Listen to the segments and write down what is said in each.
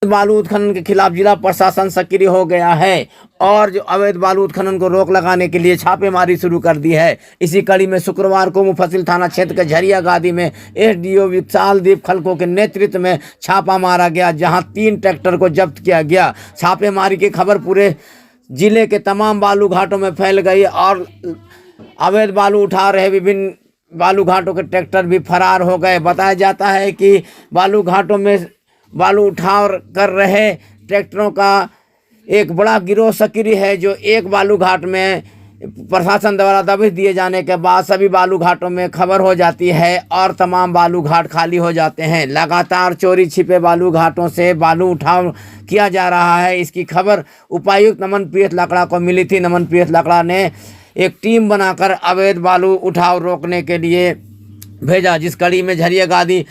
बालू उत्खनन के खिलाफ जिला प्रशासन सक्रिय हो गया है और जो अवैध बालू उत्खनन को रोक लगाने के लिए छापेमारी शुरू कर दी है। इसी कड़ी में शुक्रवार को मुफस्सिल थाना क्षेत्र के झरिया गादी में एसडीओ विशालदीप खलको के नेतृत्व में छापा मारा गया, जहां 3 ट्रैक्टर को जब्त किया गया। छापेमारी की खबर पूरे जिले के तमाम बालू घाटों में फैल गई और अवैध बालू उठा रहे विभिन्न बालू घाटों के ट्रैक्टर भी फरार हो गए। बताया जाता है कि बालू घाटों में बालू उठाव कर रहे ट्रैक्टरों का एक बड़ा गिरोह सक्रिय है, जो एक बालू घाट में प्रशासन द्वारा दबिश दिए जाने के बाद सभी बालू घाटों में खबर हो जाती है और तमाम बालू घाट खाली हो जाते हैं। लगातार चोरी छिपे बालू घाटों से बालू उठाव किया जा रहा है। इसकी खबर उपायुक्त नमनप्रीत लकड़ा को मिली थी। नमनप्रीत लकड़ा ने एक टीम बनाकर अवैध बालू उठाव रोकने के लिए भेजा, जिस कड़ी में झरिया गादी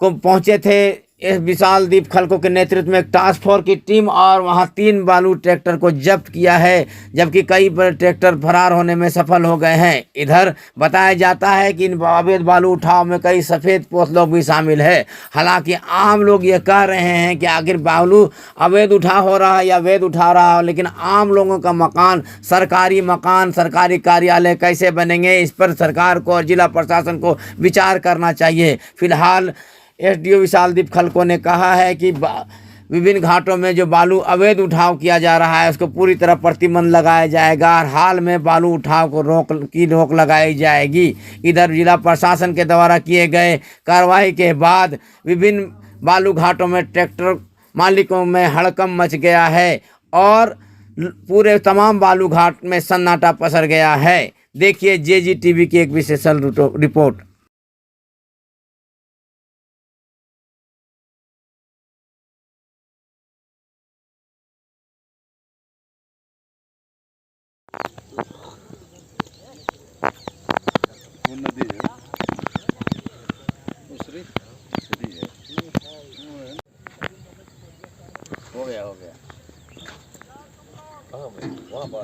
को पहुंचे थे विशालदीप खलको के नेतृत्व में एक टास्क फोर्स की टीम और वहां 3 बालू ट्रैक्टर को जब्त किया है, जबकि कई बड़े ट्रैक्टर फरार होने में सफल हो गए हैं। इधर बताया जाता है कि इन अवैध बालू उठाव में कई सफ़ेद पोस्ट लोग भी शामिल है। हालांकि आम लोग ये कह रहे हैं कि आखिर बालू अवैध उठाव हो रहा है या वैध उठा रहा है, लेकिन आम लोगों का मकान, सरकारी कार्यालय कैसे बनेंगे, इस पर सरकार को और जिला प्रशासन को विचार करना चाहिए। फिलहाल एसडीओ विशालदीप खलको ने कहा है कि विभिन्न घाटों में जो बालू अवैध उठाव किया जा रहा है उसको पूरी तरह प्रतिबंध लगाया जाएगा और हाल में बालू उठाव को रोक लगाई जाएगी। इधर जिला प्रशासन के द्वारा किए गए कार्रवाई के बाद विभिन्न बालू घाटों में ट्रैक्टर मालिकों में हड़कंप मच गया है और पूरे तमाम बालू घाट में सन्नाटा पसर गया है। देखिए जेजीटीवी की एक विशेष रिपोर्ट। वो नदी है, दूसरी नदी है। हो गया हाँ भाई वहाँ पर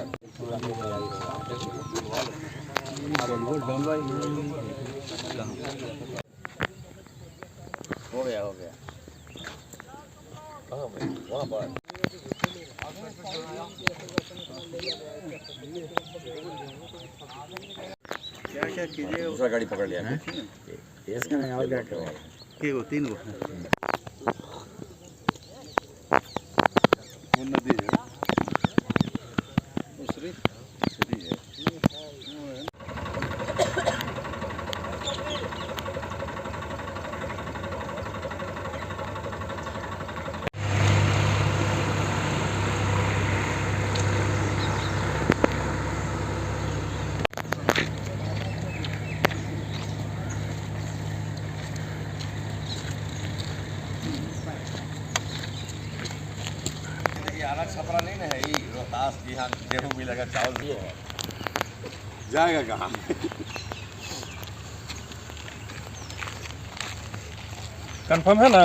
हो गया हाँ भाई वहाँ पर क्या कीजिए, दूसरा गाड़ी पकड़ लिया है इसका नहीं और क्या करें के वो 3 गो वो नदी है, दूसरी नदी है। अलग छपरा नहीं ना है, ये रोहतास की यहाँ गेहूँ मिलेगा, चावल भी है, जाएगा कहाँ? कंफर्म है ना?